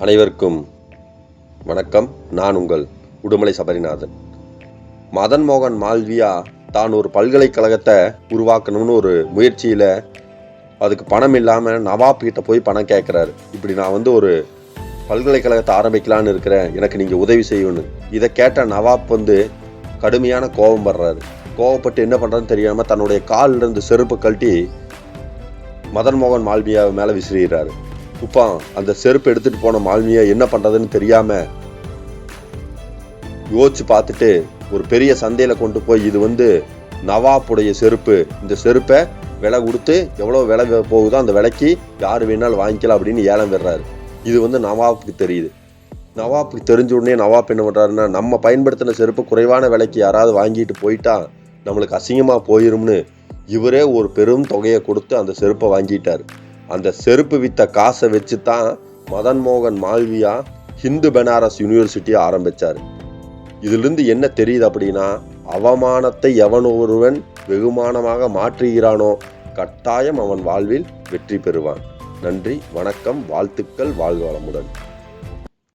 அனைவருக்கும் வணக்கம். நான் உங்கள் உடுமலை சபரிநாதன். மதன் மோகன் மால்வியா தான் ஒரு பல்கலைக்கழகத்தை உருவாக்கணும்னு ஒரு முயற்சியில் அதுக்கு பணம் இல்லாமல் நவாப் கிட்ட போய் பணம் கேட்குறாரு. இப்படி நான் ஒரு பல்கலைக்கழகத்தை ஆரம்பிக்கலான்னு இருக்கிறேன், எனக்கு நீங்கள் உதவி செய்யணும். இதை கேட்ட நவாப் கடுமையான கோபம் படுறாரு. கோபப்பட்டு என்ன பண்ணுறதுன்னு தெரியாமல் தன்னுடைய காலிலிருந்து செருப்பு கழட்டி மதன் மோகன் மால்வியா மேலே விசிறாரு. இப்போ அந்த செருப்பு எடுத்துட்டு போன மால்வியா என்ன பண்றதுன்னு தெரியாம யோசிச்சு பார்த்துட்டு ஒரு பெரிய சந்தையில கொண்டு போய் இது நவாப்புடைய செருப்பு, இந்த செருப்பை விலை கொடுத்து எவ்வளோ விலை போகுதோ அந்த விலைக்கு யார் வேணாலும் வாங்கிக்கலாம் அப்படின்னு ஏலம் விடுறாரு. இது நவாப்புக்கு தெரியுது. நவாப்புக்கு தெரிஞ்ச உடனே நவாப் என்ன பண்றாருன்னா, நம்ம பயன்படுத்தின செருப்பு குறைவான விலைக்கு யாராவது வாங்கிட்டு போயிட்டா நம்மளுக்கு அசிங்கமா போயிரும்னு இவரே ஒரு பெரும் தொகையை கொடுத்து அந்த செருப்பை வாங்கிட்டார். அந்த செருப்பு வித்த காசை வச்சு தான் மதன் மோகன் மால்வியா ஹிந்து பனாரஸ் யூனிவர்சிட்டியை ஆரம்பிச்சார். இதிலிருந்து என்ன தெரியுது அப்படின்னா, அவமானத்தை எவன் ஒருவன் வெகுமானமாக மாற்றுகிறானோ கட்டாயம் அவன் வாழ்வில் வெற்றி பெறுவான். நன்றி, வணக்கம், வாழ்த்துக்கள், வாழ்க வளமுடன்.